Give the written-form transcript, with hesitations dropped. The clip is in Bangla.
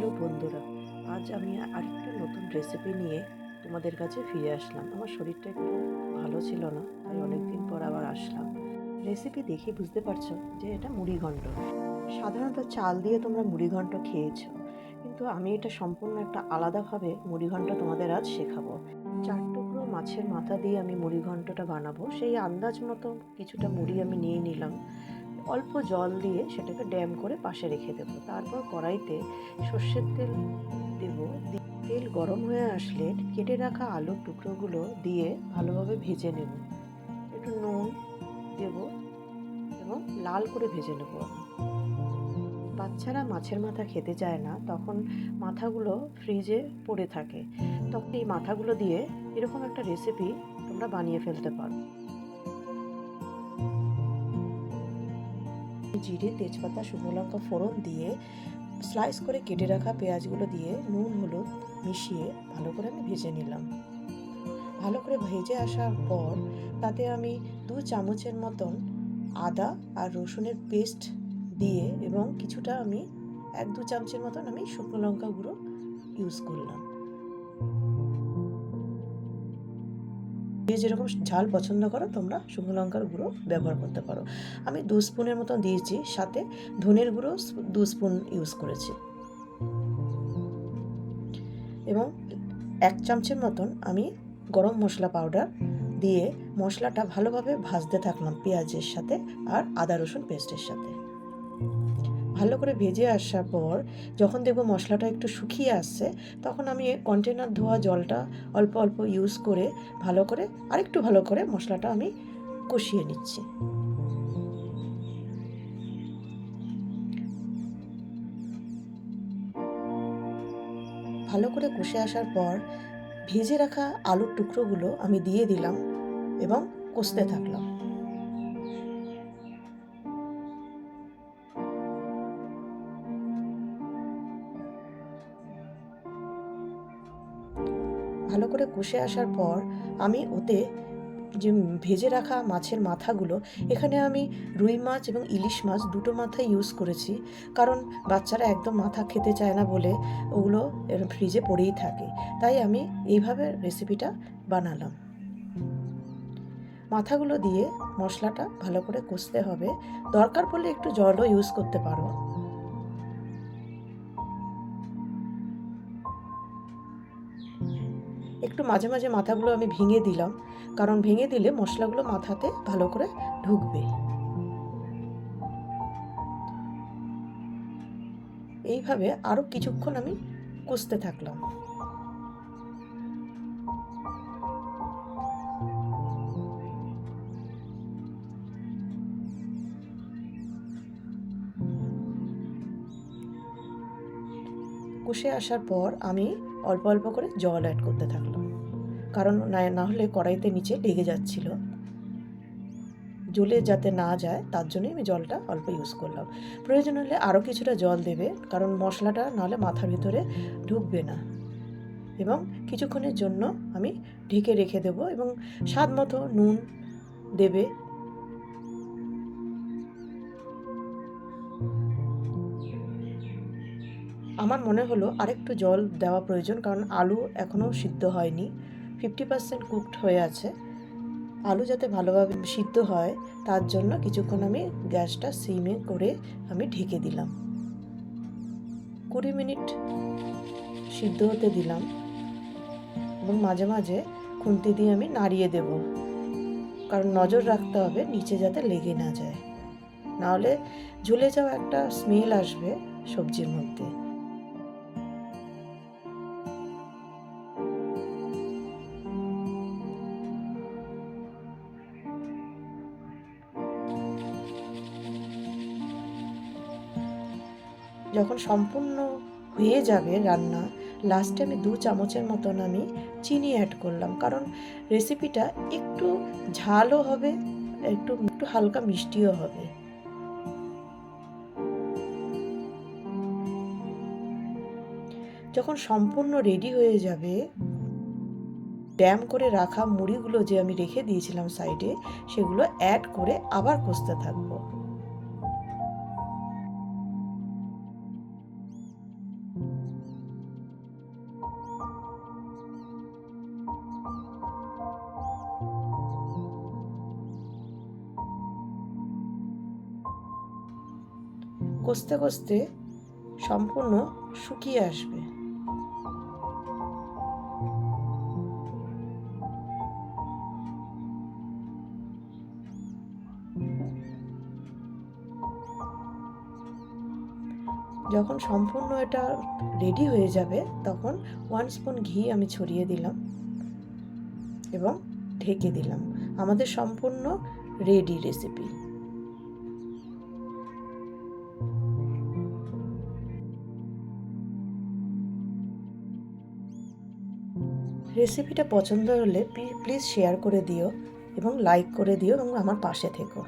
হ্যালো বন্ধুরা, আজ আমি আরেকটা নতুন রেসিপি নিয়ে তোমাদের কাছে ফিরে আসলাম। আমার শরীরটা একটু ভালো ছিল না, তাই অনেকদিন পর আবার আসলাম। রেসিপি দেখে বুঝতে পারছো যে এটা মুড়িঘণ্ট। সাধারণত চাল দিয়ে তোমরা মুড়িঘণ্ট খেয়েছো, কিন্তু আমি এটা সম্পূর্ণ একটা আলাদাভাবে মুড়িঘণ্ট তোমাদের আজ শেখাবো। 4 টুকরো মাছের মাথা দিয়ে আমি মুড়িঘণ্টটা বানাবো। সেই আন্দাজ মতো কিছুটা মুড়ি আমি নিয়ে নিলাম। অল্প জল দিয়ে সেটাকে ড্যাম করে পাশে রেখে দেবো। তারপর কড়াইতে সর্ষের তেল দেব। তেল গরম হয়ে আসলে কেটে রাখা আলুর টুকরোগুলো দিয়ে ভালোভাবে ভেজে নেব। একটু নুন দেব এবং লাল করে ভেজে নেব আমি। বাচ্চারা মাছের মাথা খেতে চায় না, তখন মাথাগুলো ফ্রিজে পড়ে থাকে। তখন এই মাথাগুলো দিয়ে এরকম একটা রেসিপি তোমরা বানিয়ে ফেলতে পারো। জিরে, তেজপাতা, শুকনো লঙ্কা ফোড়ন দিয়ে স্লাইস করে কেটে রাখা পেঁয়াজগুলো দিয়ে নুন হলুদ মিশিয়ে ভালো করে আমি ভেজে নিলাম। ভালো করে ভেজে আসার পর তাতে আমি 2 চামচের মতন আদা আর রসুনের পেস্ট দিয়ে এবং কিছুটা আমি 1-2 চামচের মতন আমি শুকনো লঙ্কা গুঁড়ো ইউজ করলাম। যে যেরকম ঝাল পছন্দ করো তোমরা শুকনো লঙ্কার গুঁড়ো ব্যবহার করতে পারো। আমি 2 স্পুনের মতন দিয়েছি, সাথে ধনের গুঁড়ো 2 স্পুন ইউজ করেছি এবং 1 চামচের মতন আমি গরম মশলা পাউডার দিয়ে মশলাটা ভালোভাবে ভাজতে থাকলাম পেঁয়াজের সাথে আর আদা রসুন পেস্টের সাথে। ভালো করে ভেজে আসার পর যখন দেখব মশলাটা একটু শুকিয়ে আসছে, তখন আমি কন্টেনার ধোয়া জলটা অল্প অল্প ইউজ করে আরেকটু ভালো করে মশলাটা আমি কষিয়ে নিচ্ছি। ভালো করে কষে আসার পর ভেজে রাখা আলুর টুকরোগুলো আমি দিয়ে দিলাম এবং কষতে থাকলাম। ভালো করে কষে আসার পর আমি ওতে যে ভেজে রাখা মাছের মাথাগুলো, এখানে আমি রুই মাছ এবং ইলিশ মাছ দুটো মাথাই ইউজ করেছি, কারণ বাচ্চারা একদম মাথা খেতে চায় না বলে ওগুলো ফ্রিজে পড়েই থাকে, তাই আমি এইভাবে রেসিপিটা বানালাম। মাথাগুলো দিয়ে মশলাটা ভালো করে কষতে হবে, দরকার পড়লে একটু জলও ইউজ করতে পারো। একটু মাঝে মাঝে মাথাগুলো আমি ভেঙে দিলাম, কারণ ভেঙে দিলে মশলাগুলো মাথাতে ভালো করে ঢুকবে। এইভাবে আরও কিছুক্ষণ আমি কষতে থাকলাম। কষে আসার পর আমি অল্প অল্প করে জল অ্যাড করতে থাকলাম, কারণ না হলে কড়াইতে নিচে লেগে যাচ্ছিল, জ্বলে যাতে না যায় তার জন্যই আমি জলটা অল্প ইউজ করলাম। প্রয়োজন হলে আরও কিছুটা জল দেবে, কারণ মশলাটা নাহলে মাথার ভিতরে ঢুকবে না। এবং কিছুক্ষণের জন্য আমি ঢেকে রেখে দেব এবং স্বাদ মতো নুন দেবে। আমার মনে হলো আরেকটু জল দেওয়া প্রয়োজন, কারণ আলু এখনও সিদ্ধ হয়নি, 50% কুকড হয়ে আছে। আলু যাতে ভালোভাবে সিদ্ধ হয় তার জন্য কিছুক্ষণ আমি গ্যাসটা সিমে করে আমি ঢেকে দিলাম। 20 মিনিট সিদ্ধ হতে দিলাম এবং মাঝে মাঝে খুন্তি দিয়ে আমি নাড়িয়ে দেব, কারণ নজর রাখতে হবে নিচে যাতে লেগে না যায়, নাহলে ঝুলে যাওয়া একটা স্মেল আসবে সবজির মধ্যে। যখন সম্পূর্ণ হয়ে যাবে রান্না, লাস্টে আমি 2 চামচের মতন আমি চিনি অ্যাড করলাম, কারণ রেসিপিটা একটু ঝালও হবে, একটু একটু হালকা মিষ্টিও হবে। যখন সম্পূর্ণ রেডি হয়ে যাবে, ড্যাম করে রাখা মুড়িগুলো যে আমি রেখে দিয়েছিলাম সাইডে, সেগুলো অ্যাড করে আবার কষতে থাকবো। কষতে কষতে সম্পূর্ণ শুকিয়ে আসবে। যখন সম্পূর্ণ এটা রেডি হয়ে যাবে তখন 1 স্পুন ঘি আমি ছড়িয়ে দিলাম এবং ঢেকে দিলাম। আমাদের সম্পূর্ণ রেডি রেসিপি। রেসিপিটা পছন্দ হলে প্লিজ শেয়ার করে দিও এবং লাইক করে দিও এবং আমার পাশে থেকো।